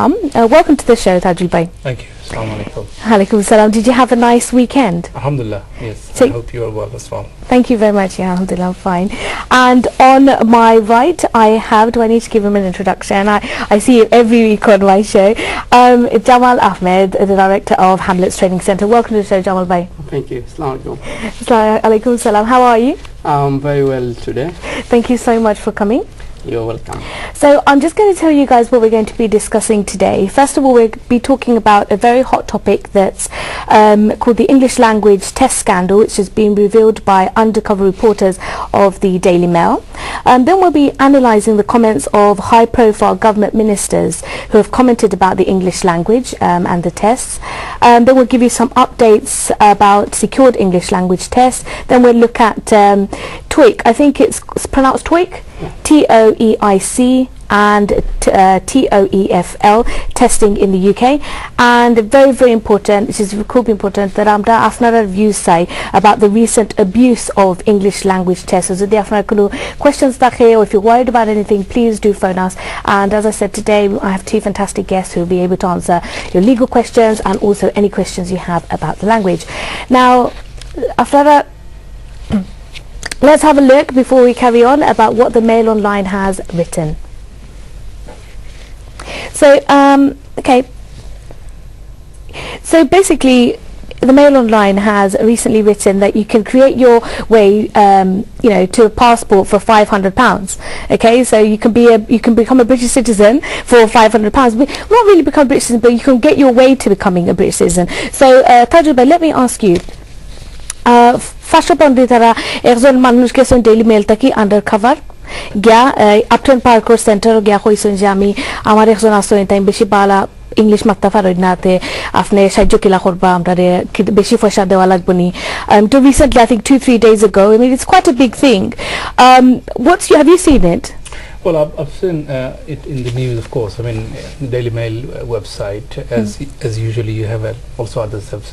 welcome. Welcome to the show, Tajul Bhai. Thank you. Assalamu alaikum. Alaikum salam. Did you have a nice weekend? Alhamdulillah, yes. So I hope you are well as well. Thank you very much. Yeah, alhamdulillah, I'm fine. And on my right, I have, do I need to give him an introduction? I see him every week on my show. Jamal Ahmed, the director of Hamlets Training Center. Welcome to the show, Jamal Bhai. Thank you. Assalamu alaikum. Alaikum salam. How are you? I'm very well today. Thank you so much for coming. You're welcome. So I'm just going to tell you guys what we're going to be discussing today. First of all, we'll be talking about a very hot topic that's called the English language test scandal, which has been revealed by undercover reporters of the Daily Mail. Then we'll be analysing the comments of high-profile government ministers who have commented about the English language and the tests. Then we'll give you some updates about secured English language tests. Then we'll look at TOEIC. I think it's pronounced TOEIC. TOEIC and TOEFL testing in the UK, and very, very important, which is could be important, that I'm after views say about the recent abuse of English language tests. So the questions that here, or if you're worried about anything, please do phone us. And as I said, today I have two fantastic guests who will be able to answer your legal questions and also any questions you have about the language. Now, after that, let's have a look before we carry on about what the Mail Online has written. So, okay. So basically, the Mail Online has recently written that you can create your way, to a passport for £500. Okay, so you can become a British citizen for £500. Not really become a British citizen, but you can get your way to becoming a British citizen. So, Tajul Bhai, let me ask you. First পন্ডি তারা একজন মানুষ গেছেন daily mail থেকে undercover গিয়া Upton পার্কর centre গিয়া কইছেন যে আমি আমার একজন আসেন তাই বেশি বালা ইংলিশ মাত্তা পারই নাতে আপনি সাহায্য কিলা করবা আমরারে বেশি পয়সা দেওয়া লাগবে নি to recently I think 2-3 days ago. I mean, it's quite a big thing. Have you seen it? Well, I've seen it in the news, of course. I mean, the Daily Mail website, as usually you have also others have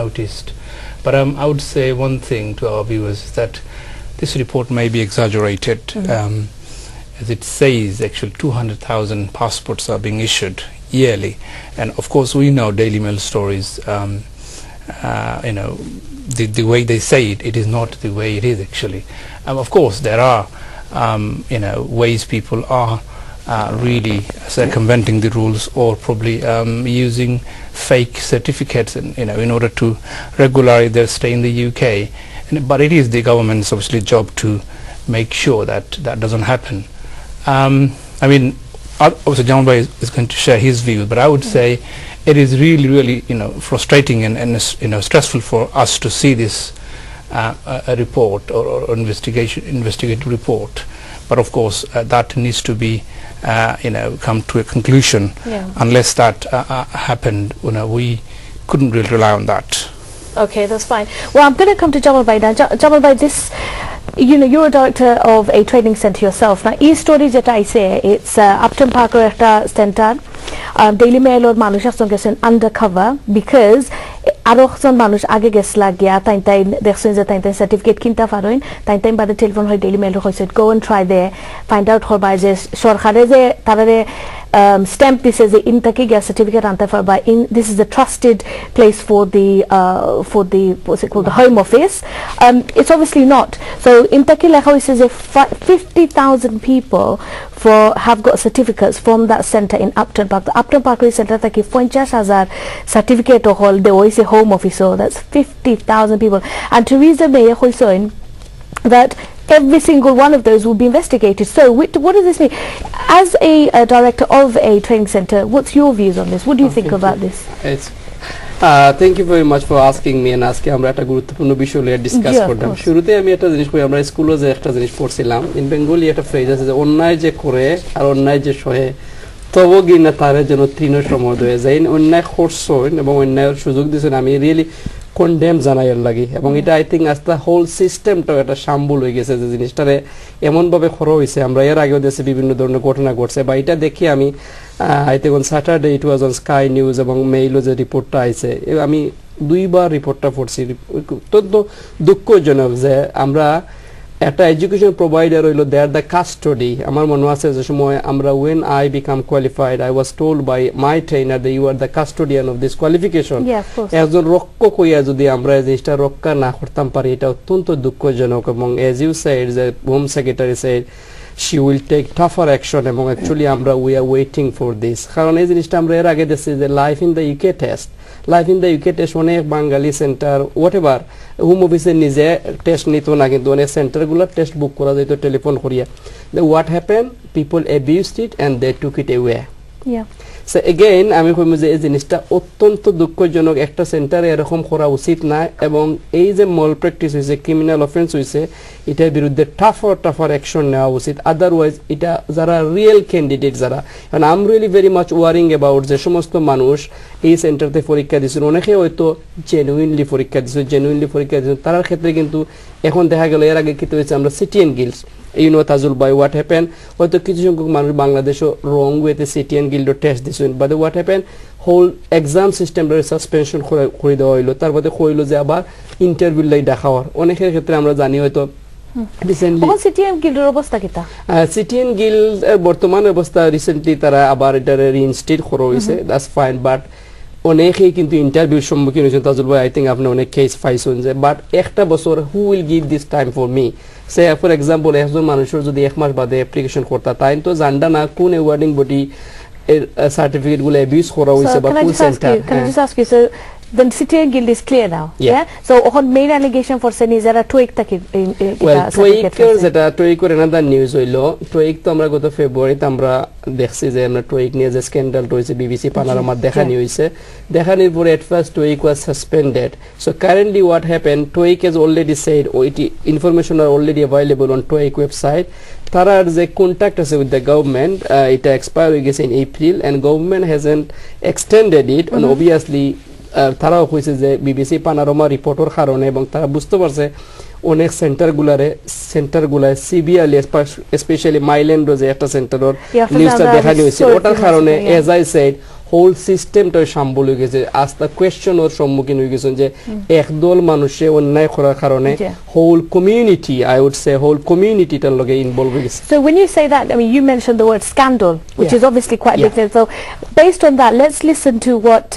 noticed. But I would say one thing to our viewers is that this report may be exaggerated. As it says, actually 200,000 passports are being issued yearly. And of course, we know Daily Mail stories, the way they say it, it is not the way it is actually. Of course, there are ways people are really circumventing the rules or probably using fake certificates in order to regularize their stay in the UK. But it is the government's obviously job to make sure that that doesn't happen. I mean, obviously John Bhai is going to share his view, but I would say it is really, really frustrating and stressful for us to see this a report or investigative report. But of course that needs to be come to a conclusion. Unless that happened, we couldn't really rely on that. Okay, that's fine. Well, I'm going to come to Jamal Bhai now. Jamal Bhai, this, you're a director of a training center yourself. Now, this story that I say, it's Upton Park Center, Daily Mail or Manush Aston undercover because আরোজন মানুষ আগে গেছলা গিয়া তাই দেখছেন যে তাই certificate কিনতে পারেন তাই বাদে টেলিফোন হয় ডেইলি মেল হইছে go and try they find out হবা যে সরকারে যে তারারে stamp this as in taki gas certificate anta by in this is a trusted place for the what's it called, the Home Office. It's obviously not. So in taki lekha says if 50,000 people have got certificates from that center in Upton Park. The Upton Park center taki 50,000 certificate or hold the always a Home Office, so that's 50,000 people. And Theresa May hoisoin that every single one of those will be investigated. So what does this mean? As a director of a training center, what's your views on this? What do you think about this? Thank you very much for asking me, and aske আমরা একটা গুরুত্বপূর্ণ বিষয় নিয়ে discuss করলাম। শুরুতে আমি একটা জিনিস কই, আমরা স্কুলে যে একটা জিনিস পড়ছিলাম, ইন বেঙ্গলি একটা ফ্রেজ আছে যে অন্যায় যে করে আর অন্যায় যে সহে তবু গিনা তারে যেন তৃণ সমদ হয়ে যায়। অন্যায় করছেন এবং অন্যায়ের সুযোগ দিয়েছেন, আমি রিয়েলি কন্ডেম জানাইয়ের লাগি। এবং এটা আই থিঙ্ক আজ দ্য হোল সিস্টেমটাও একটা শাম্বুল হয়ে গেছে, যে জিনিসটারে এমনভাবে খর হয়েছে। আমরা এর আগেও দেশে বিভিন্ন ধরনের ঘটনা ঘটছে, বা এটা দেখি আমি I think on Saturday it was on sky news এবং মেইলও যে রিপোর্টটা আইছে, আমি দুইবার রিপোর্টটা পড়ছি। অত্যন্ত দুঃখজনক যে আমরা একটা এডুকেশন প্রোভাইডার হইলো দে আর দ্য কাস্টডি আমার মনে আছে যে সময় আমরা when I become qualified I was told by my trainer that you are the custodian of this qualification একজন রক্ষক হইয়া যদি আমরা এই জিনিসটা রক্ষা না করতাম পারি এটা অত্যন্ত দুঃখজনক এবং as you said the home secretary said she will take tougher action এবং actually আমরা we are waiting for this কারণ এই জিনিসটা আমরা এর আগে দেখছি যে life in the UK test life in the UK test অনেক বাঙালি সেন্টার হোয়াট এভার হোম অফিসে নিজে টেস্ট নিত না কিন্তু অনেক সেন্টারগুলো টেস্ট বুক করা যেত টেলিফোন করিয়া what happen people abused it and they took it away so again আমি কইম যে এই জিনিসটা অত্যন্ত দুঃখজনক একটা সেন্টারে এরকম করা উচিত না এবং এই যে মল প্র্যাকটিস হয়েছে ক্রিমিনাল অফেন্স হয়েছে এটার বিরুদ্ধে টাফার অ্যাকশন নেওয়া উচিত আদারওয়াইজ এটা যারা রিয়েল ক্যান্ডিডেট যারা কারণ I am really very much worrying about যে সমস্ত মানুষ এই সেন্টারতে পরীক্ষা দিয়েছিল অনেকে হয়তো জেনুইনলি পরীক্ষা দিয়েছিল তার ক্ষেত্রে কিন্তু এখন দেখা গেল এর আগে কি হয়েছে আমরা city and guilds you know Tazul by what happened হয়তো কিছু সংখ্যক মানুষ বাংলাদেশও রং ওয়েতে সিটি এন্ড গিল্ড টেস্ট দিয়েছেন but what happen whole exam সিস্টেমটা সাসপেনশন করে দেওয়া হইলো তারপরে কইলো যে আবার ইন্টারভিউ লাই দেখা হওয়ার অনেকের ক্ষেত্রে আমরা জানি হয়তো রিসেন্টলি সিটি এন্ড গিল্ডের অবস্থা কিটা সিটি এন্ড গিল্ড এর বর্তমান অবস্থা রিসেন্টলি তারা আবার এটা রিইনস্টেট করা হইছে দ্যাটস ফাইন বাট অনেকেই কিন্তু ইন্টারভিউর সম্মুখীন হয়েছেন তাজুল ভাই আই থিঙ্ক আপনি অনেক কেস পাইছেন যে বাট একটা বছর who will give this time for me say for example একজন মানুষের যদি এক মাস বাদে অ্যাপ্লিকেশন করতা তাই তো জানডা না কোন অ্যাওয়ার্ডিং বডি এর সার্টিফিকেটগুলো অ্যাবিউজ করা হয়েছে বা কোন centre The City and Guild is clear now. Yeah. So, on main allegation for saying is that a TOEIC taki. Well, TOEIC যেটা TOEIC এর another news হইলো TOEIC তো আমরা গত ফেব্রুয়ারিতে আমরা দেখছি যে আমরা TOEIC নিয়ে যে স্ক্যান্ডাল হইছে বিবিসি পানারোমা দেখানি হইছে দেখানির পরে at first TOEIC was suspended. So currently what happened TOEIC has already said information are already available on TOEIC website. তারার যে কন্ট্যাক্ট আছে উইথ দ্য গভর্নমেন্ট এটা এক্সপায়ার হয়ে গেছে in April and government hasn't extended it and obviously তারাও কইছে যে BBC পানারোমা রিপোর্টের কারণে এবং তারা বুঝতে পারছে অনেক সেন্টারগুলায় সিবিআরলি স্পেশালি মাইল্যান্ডে যে একটা সেন্টারের নিউজটা দেখানো হয়েছে ওটার কারণে এজ আই সেড হোল সিস্টেমটা সাম্বল হয়ে গেছে আস্থা কোয়েশ্চনের সম্মুখীন হয়ে গেছেন যে একদল মানুষে অন্যায় করার কারণে whole community I would say whole কমিউনিটিটার লগে ইনভলভ হয়ে গেছে So when you say that, I mean you mentioned the word scandal, which is obviously quite big. So based on that, let's listen to what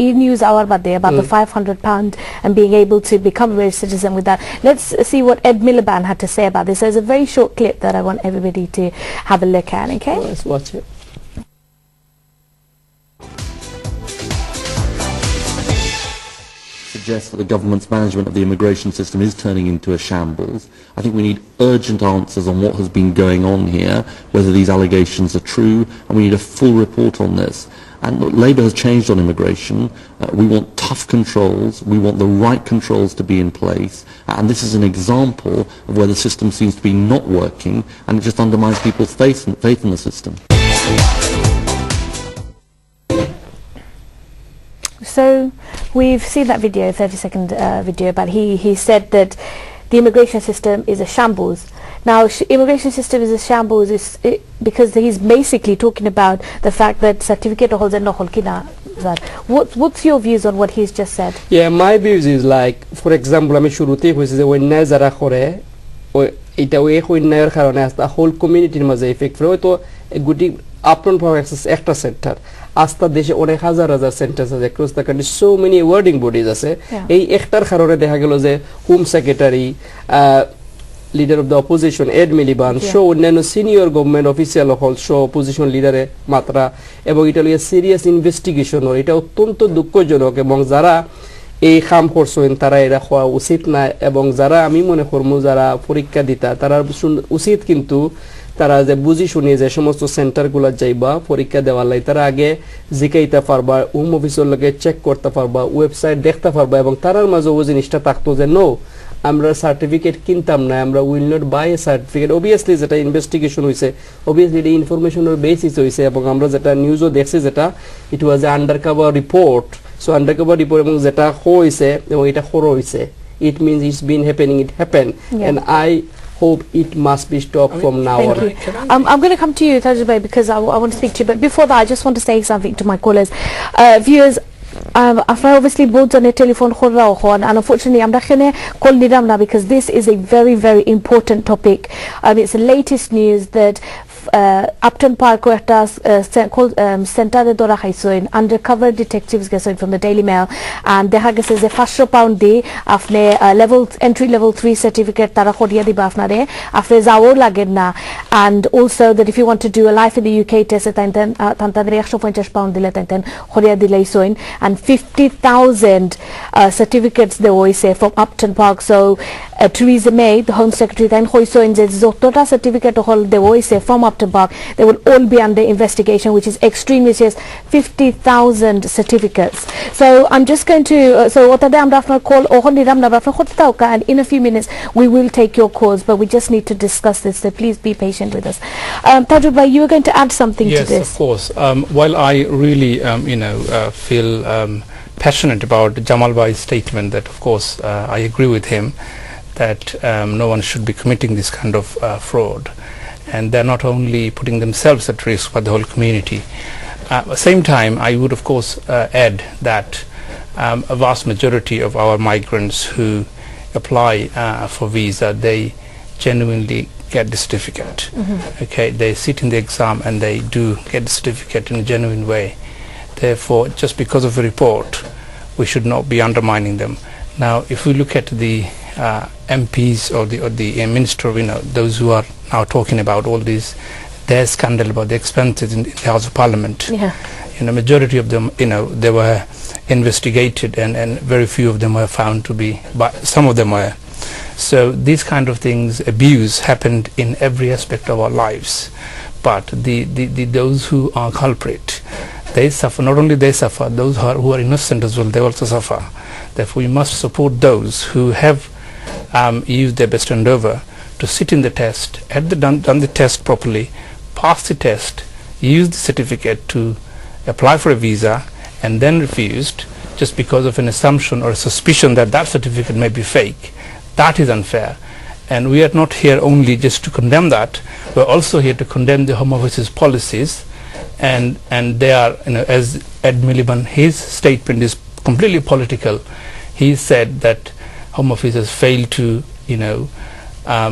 E-News Hour Bade about the £500 and being able to become a British citizen with that. Let's see what Ed Miliband had to say about this. There's a very short clip that I want everybody to have a look at, okay? Let's watch it. Suggests that the government's management of the immigration system is turning into a shambles. I think we need urgent answers on what has been going on here, whether these allegations are true, and we need a full report on this. And Labour has changed on immigration. We want tough controls. We want the right controls to be in place. And this is an example of where the system seems to be not working, and it just undermines people's faith in the system. So we've seen that video, 30-second video, but he said that the immigration system is a shambles. Now, immigration system is a shambles because he's basically talking about the fact that certificate holder no holkina. What's your views on what he's just said? Yeah, my views is like, for example, আমি শুরুতে কইছি যে অন্যায় যারা করে এটা ওই অন্যায়ের কারণে আস্তা হোল কমিউনিটির মাঝে ইফেক্ট পড়ে তো গুটি আপন পাওয়ার একটা সেন্টার আস্থা দেশে অনেক হাজার সেন্টার আছে across the country so many awarding bodies আছে এই একটার কারণে দেখা গেল যে home secretary leader of the opposition Ed Miliband শো অন্যান্য সিনিয়র গভর্নমেন্ট অফিসিয়াল হল শো অপোজিশন লিডারের মাত্রা এবং এটা লিয়ে সিরিয়াস ইনভেস্টিগেশন এটা অত্যন্ত দুঃখজনক এবং যারা এই কাম করছেন তারা এটা হওয়া উচিত না এবং যারা আমি মনে করবো যারা পরীক্ষা দিতা তারা উচিত কিন্তু তারা যে বুঝি শুনিয়ে যে সমস্ত সেন্টারগুলো যাইবা পরীক্ষা দেওয়ার লাই তারা আগে জিকাইতে পারবা হোম অফিসের লগে চেক করতে পারবা ওয়েবসাইট দেখতে পারবা এবং তারার মাঝে ওই জিনিসটা থাকতো যে নো আমরা সার্টিফিকেট কিনতাম না আমরা will not buy a certificate obviously যেটা ইনভেস্টিগেশন হয়েছে অবভিয়াসলি এটা ইনফরমেশনের বেসিস হয়েছে এবং আমরা যেটা নিউজও দেখছি যেটা it was a undercover report so undercover report এবং যেটা হয়েছে এবং এটা খরো হয়েছে it means it's been happening it happen and I hope it must be stopped from now on. I'm going to come to you, Tajul Bhai, because I want to speak to you. But before that, I just want to say something to my callers. Viewers, After obviously both on a telephone and unfortunately I'm not gonna call Niramna because this is a very, very important topic. It's the latest news that Upton Park called Centre Dora Haisoin undercover detectives gesoin from the Daily Mail and deha gese je £500 di apne entry level 3 certificate tara khodiya diba apnare apne jao lagen na, and also that if you want to do a life in the UK test then tantadre £150 dile then khodiya dilei soin, and 50,000 certificates they always say from Upton Park. So Theresa May, the Home Secretary, then hoisoin je zotota certificate hol they always say from Upton Park, they will all be under investigation, which is extremely serious. 50,000 certificates. So I'm just going to call and in a few minutes we will take your calls, but we just need to discuss this, so please be patient with us. Tajubhai, you were going to add something to this. Yes, of course. While I really feel passionate about Jamal Bhai's statement that of course I agree with him that no one should be committing this kind of fraud, and they're not only putting themselves at risk but the whole community. At the same time, I would of course add that a vast majority of our migrants who apply for visa, they genuinely get the certificate. Okay, they sit in the exam and they do get the certificate in a genuine way. Therefore, just because of a report, we should not be undermining them. Now, if we look at the MPs or the minister, those who are now talking about all these, their scandal about the expenses in the House of Parliament. Yeah. Majority of them, they were investigated, and very few of them were found to be, but some of them were. So these kind of things, abuse happened in every aspect of our lives. But those who are culprit, they suffer. Not only they suffer, those who are innocent as well, they also suffer. Therefore, we must support those who have used their best endeavor to sit in the test, done the test properly, pass the test, use the certificate to apply for a visa, and then refused just because of an assumption or a suspicion that that certificate may be fake. That is unfair. And we are not here only just to condemn that, we're also here to condemn the Home Office's policies, and they are, as Ed Miliband, his statement is completely political. He said that Home Office has failed to,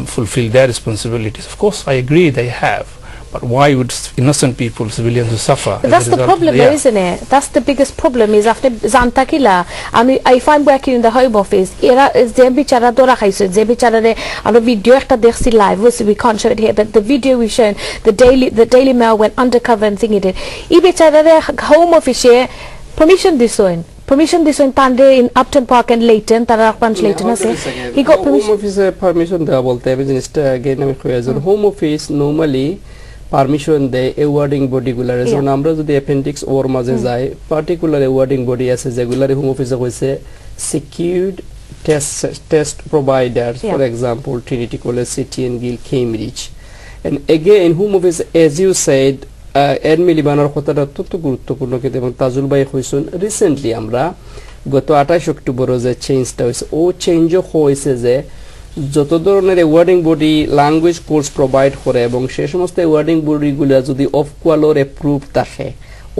fulfill their responsibilities. Of course, I agree they have. But why would innocent people, civilians, who suffer? But that's the problem, though, isn't it? That's the biggest problem. Is after Zantakila, I mean, if I'm working in the Home Office, era is the bichara dora khaiso, the bichara re, and the video ekta dekhsi live, so we can't show it here, but the video we've shown, the Daily Mail went undercover and thingy did. I bichara re Home Office permission this one. Permission this one Tande in Upton Park and Leighton, Tarakpanch Leighton, he got permission. Home Office permission the bolte again Home Office normally permission the awarding body gular as an number of the appendix or mazai particular awarding body as a regular Home Office was secured test providers, for example Trinity College, City and Gill, Cambridge. And again Home Office, as you said, Ed Milibaner কথাটা অত্যন্ত গুরুত্বপূর্ণ কিন্তু এবং তাজুল ভাই কইছেন recently আমরা গত 28 October যে চেঞ্জটা হইছে ও চেঞ্জও হইছে যে যত ধরনের wording body language course provide করে এবং সেই সমস্ত ওয়ার্ডিং বডিগুলো যদি অফ কোয়ালর অ্যাপ্রুভ থাকে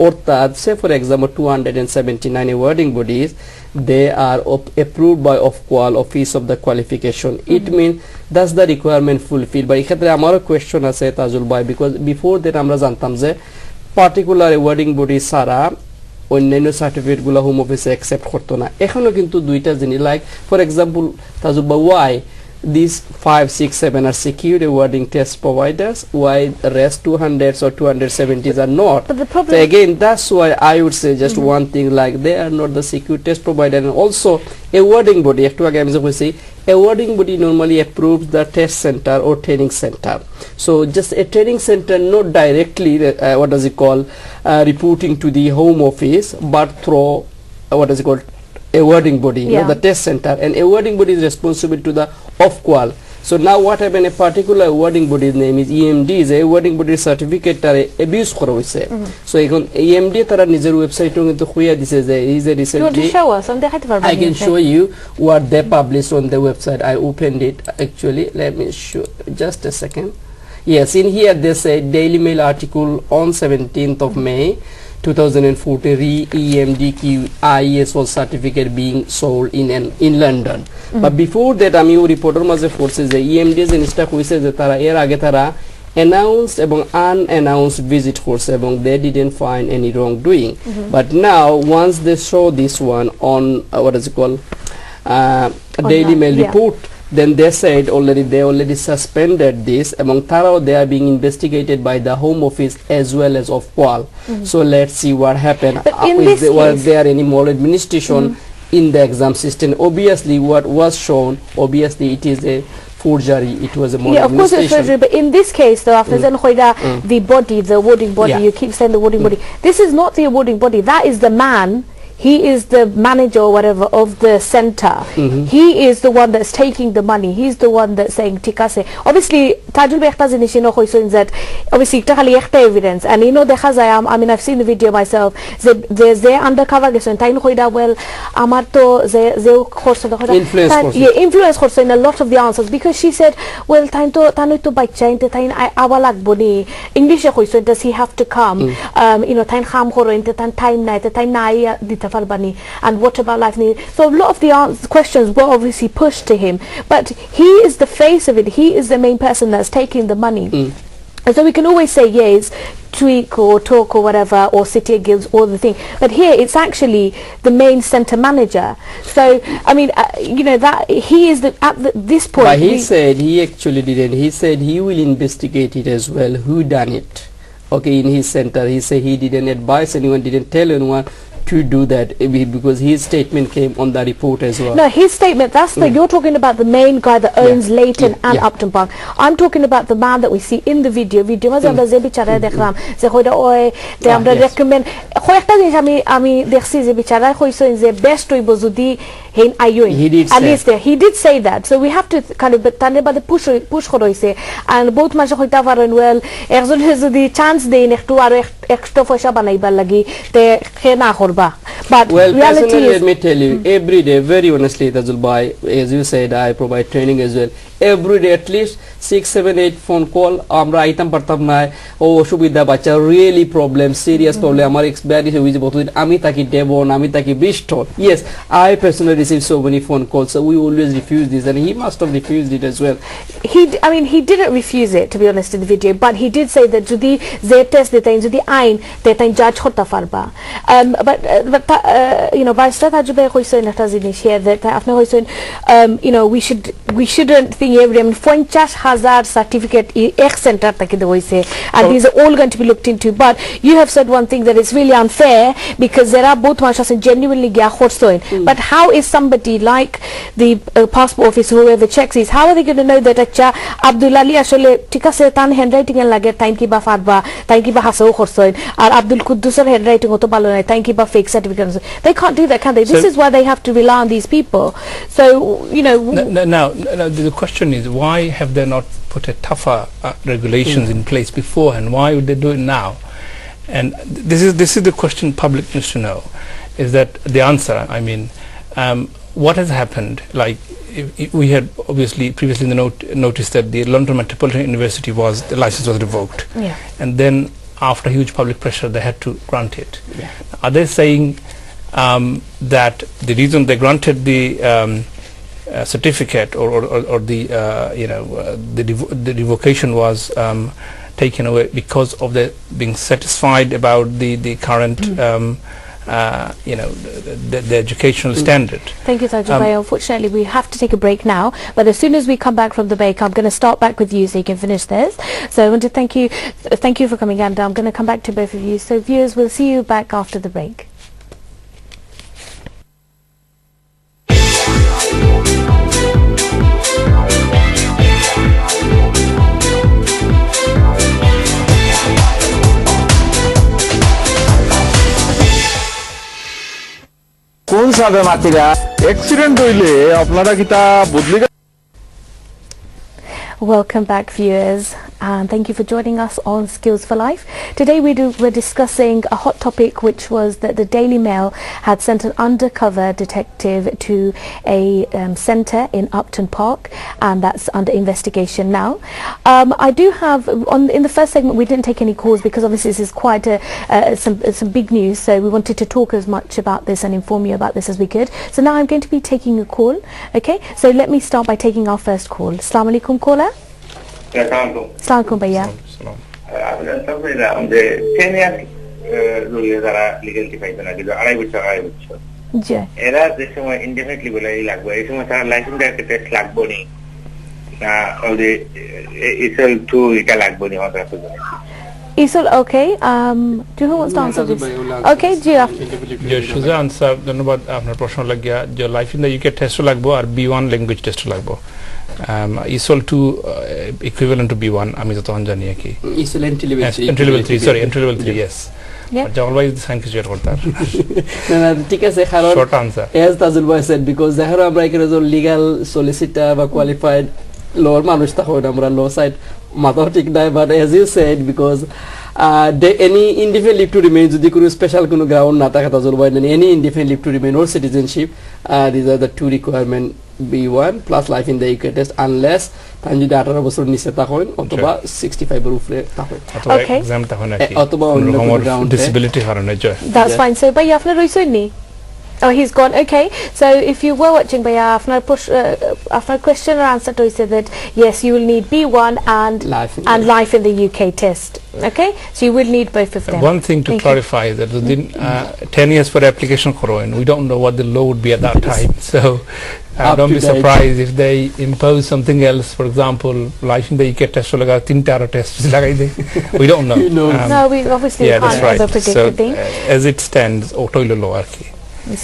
অর্থাৎ say for example 279 awarding bodies they are approved by OFQUAL, Office of the Qualification. It means that's the requirement fulfilled. But এক্ষেত্রে আমারও কোয়েশ্চন আছে তাজুল ভাই, because before that আমরা জানতাম যে পার্টিকুলার ওয়ার্ডিং বডি ছাড়া অন্যান্য সার্টিফিকেট গুলো হোম অফিসে অ্যাকসেপ্ট করতো না। এখনো কিন্তু দুইটা জিনিস, লাইক ফর এক্সাম্পল তাজুল ভাই, why these 5, 6, 7 are secured awarding test providers, why the rest 200s or 270s are not? But the problem, so again, that's why I would say just one thing, like they are not the secure test provider. And also awarding body, awarding body normally approves the test center or training center. So just a training center not directly what does it call reporting to the Home Office, but through what does it called awarding body, not the test center. And awarding body is responsible to the OFQUAL. So now what happened, a particular awarding body's name is EMD, is a awarding body certificate tare abuse kora hoise. So egon EMD tara nijer website কিন্তু খুইয়া দিছে যে is a recently I can show you what they published on the website. I opened it actually, let me show just a second. Yes, in here they say Daily Mail article on 17th of May. 2014 re-EMDQ ISO certificate being sold in London. But before that আমি reporter মাঝে পড়ছি যে EMD জিনিসটা কইছে যে তারা এর আগে তারা announced এবং unannounced visit করছে এবং they didn't find any wrongdoing. But now once they show this one on what is it called Daily Mail report, then they said they already suspended this among Taro. They are being investigated by the Home Office as well as of Qual. So let's see what happened. Was there any maladministration in the exam system? Obviously what was shown, obviously it is a forgery, it was a maladministration. Yeah, of course it's forgery, but in this case though, after the body, the awarding body, you keep saying the awarding body, this is not the awarding body, that is the man. He is the manager or whatever of the center. He is the one that's taking the money. He's the one that's saying tikase. Obviously tajul bekhta jinish no hoyson that obviously ekta khali ekta evidence, and dekha jay I mean I've seen the video myself, they undercover geson tain hoida well amar to je khorso dekha influence khorso in a lot of the answers, because she said well tain to bachcha inte tain awa lagbo ni English e hoyson, does he have to come tain kham khoro inte tain time nai dita farbani, and what about life? So a lot of the questions were obviously pushed to him, but he is the face of it. He is the main person that's taking the money. And so we can always say yes, tweak or talk or whatever, or city guilds or the thing, but here it's actually the main center manager. So I mean that he is this point. But he said he actually didn't. He said he will investigate it as well, who done it. Okay, in his center he said he didn't advise anyone, didn't tell anyone to do that, because his statement came on the report as well. No, his statement, that's you're talking about the main guy that owns Leighton and Upton Park. I'm talking about the man that we see in the video maze amra je bichara dekhlam je hoida oy de amra recommend khoyekta jinish ami dekhsi je bichara khoiso je best hoibo jodi hein ayoin, at least he did say that. So we have to kind of tane bade push koroise, and both mashe hoita paron well ekjon jodi chance dein ekটু aro extra পয়সা বানাইবার লাগি তে খেনা করবা. But well, reality personally, is, let me tell you, every day, very honestly, Tajul Bhai, as you said, I provide training as well. Every day, at least 6, 7, 8 phone call. Amra item partab na. Oh, shubida bacha, really problem, serious problem. Amar experience with both ami taki devon, ami taki bishto. Yes, I personally received so many phone calls, so we always refuse this, and he must have refused it as well. He didn't refuse it, to be honest, in the video, but he did say that jodi ze test detain jodi ain detain judge hota farba. But barrister tajube hoysen eta jinish here that apni hoysen we shouldn't think every 50,000 certificate ek center take de hoyse, and these are all going to be looked into. But you have said one thing that is really unfair, because there are both mashas genuinely gya khorsoin, but how is somebody like the passport office, whoever checks this, how are they going to know that acha Abdul Ali ashole tikase tan handwriting en lage time ki ba farba time ki ba haso khorsoin, ar Abdul Quddusar handwriting oto balo nai time ki ba fake certificate? They can't do that, can they? This is why they have to rely on these people. So now the question is, why have they not put a tougher regulations in place before, and why would they do it now? And this is the question public needs to know, is that the answer, I mean, what has happened, like we had obviously previously in the noticed that the London Metropolitan University the license was revoked, and then after huge public pressure they had to grant it. Are they saying that the reason they granted the certificate or the revocation was taken away because of the being satisfied about the current the educational standard? Thank you, Sajid Bhai. Unfortunately, we have to take a break now, but as soon as we come back from the break, I'm going to start back with you so you can finish this. So I want to thank you for coming, and I'm going to come back to both of you. So viewers, we'll see you back after the break. কোন সাবে মাতিরা accident হইলে আপনারা কি তা বদলি? Welcome back, viewers. and thank you for joining us on Skills for Life. Today we're discussing a hot topic, which was that the Daily Mail had sent an undercover detective to a centre in Upton Park, and that's under investigation now. I do have, in the first segment we didn't take any calls because obviously this is quite some big news, so we wanted to talk as much about this and inform you about this as we could. So now I'm going to be taking a call. Okay, so let me start by taking our first call. Assalamu alaikum, caller. Assalamualaikum. Assalamualaikum, bhaiya. আপনার সব যে 10 ইয়ার রুলে যারা legality পাইবে না, কিন্তু 2.5 বছর জি, এরা যে সময় ইনডেফিনিটলি বলে লাগবে, এই সময় তারা লাইসেন্স একটা টেস্ট লাগবে নি না, ওই ইসল 2 এটা লাগবে নি আমাদের কাছে। Isol, okay. Do who wants to answer this? Okay, ji. जो शुजा आंसर धन्यवाद আপনার প্রশ্ন লাগিয়া যে life in the UK test লাগবো আর B1 ল্যাঙ্গুয়েজ টেস্ট লাগবো। ইসল 2 ইকুইভ্যালেন্ট টু B1 আমি তো তখন জানি কি ESOL entry level 3 sorry entry level 3 yes Jamal ভাই সাইন্স শেয়ার করতার না ঠিক আছে কারণ শর্ট আনসার এজ তাজুল ভাই সেড বিকজ যারা আমরা এখানে যে লিগ্যাল সলিসিটার বা কোয়ালিফাইড লর মানুষ তা হয় আমরা ল সাইড মাথা ঠিক নাই, but as you said because any indefinite leave to remain যদি কোনো স্পেশাল কোনো গ্রাউন্ড না থাকে তাজুল ভাই any indefinite leave to remain or citizenship, these are the two requirement B1 plus life in the UK test unless তান যদি 18 বছর নিচে থাকেন অথবা 65 এর উপরে থাকেন অথবা এক্সাম থাকেন নাকি অথবা অন্য গ্রাউন্ড ডিসেবিলিটি কারণে জয়। That's fine. So ভাই আপনার রইছেন নি? Oh, he's gone. Okay, so if you were watching, Bhaiya, after question or answer to say that yes, you will need B1 and life in the UK test. Okay, so you will need both of them. One thing to clarify that within 10 years for application Quran, we don't know what the law would be at that time. So don't be surprised if they impose something else. For example, life in the UK test laga 3 tara test lagai de. We don't know. No, we obviously can't ever predict a thing. As it stands, otoilo law arki.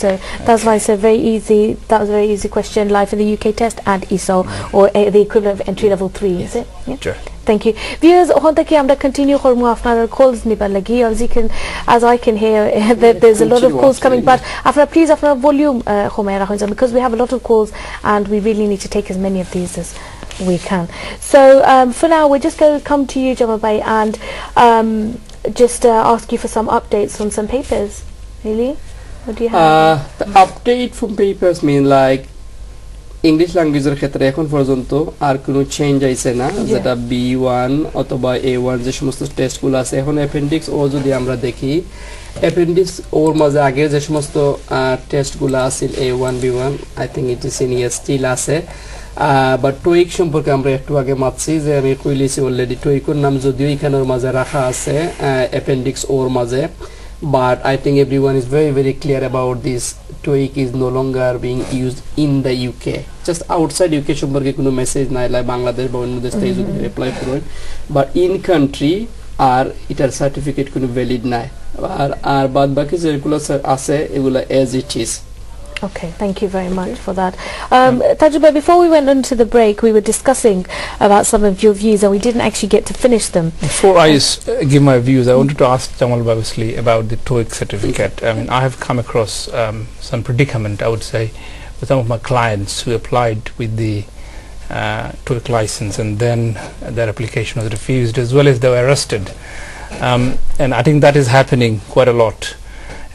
So that's why it's a very easy. That was a very easy question. Life in the UK test and ESOL, or the equivalent of entry level 3, is it? Yeah. Sure. Thank you. Viewers, honta ki amra continue kormo after calls nibar lagi, as I can hear that there's a lot of calls coming, but please after volume khomaya rakhun because we have a lot of calls and we really need to take as many of these as we can. So for now we're just going to come to you, Jamal Bhai, and just ask you for some updates on some papers. Really? What do you have? The update from papers mean like English language এর ক্ষেত্রে এখন পর্যন্ত আর কোনো change আইছে না, যেটা B1 অথবা A1 যে সমস্ত টেস্টগুলো আছে এখন অ্যাপেন্ডিক্স ও যদি আমরা দেখি অ্যাপেন্ডিক্স ওর মাঝে আগে যে সমস্ত টেস্টগুলো আছিল A1 B1 I think it is in still আছে, বাট টোইক সম্পর্কে আমরা একটু আগে মাপছি যে আমি কইলেছি অলরেডি টোইকের নাম যদিও এখানের মাঝে রাখা আছে অ্যাপেন্ডিক্স ওর মাঝে, but I think everyone is very clear about this. TOEIC is no longer being used in the UK. Just outside UK সম্পর্কে কোনো মেসেজ নাই লাই বাংলাদেশ বা অন্য দেশ থেকে যদি অ্যাপ্লাই করেন, but in country আর এটার সার্টিফিকেট কোনো ভ্যালিড নাই, আর বাদ বাকি যেগুলো আছে এগুলো as it is. Okay, thank you very much for that. Tajriba, before we went into the break, we were discussing about some of your views and we didn't actually get to finish them. Before I give my views, I wanted to ask Jamal obviously about the TOEIC certificate. I mean, I have come across some predicament, I would say, with some of my clients who applied with the TOEIC license and then their application was refused, as well as they were arrested. And I think that is happening quite a lot.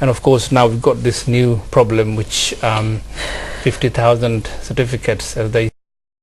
And of course now we've got this new problem which 50,000 certificates, as they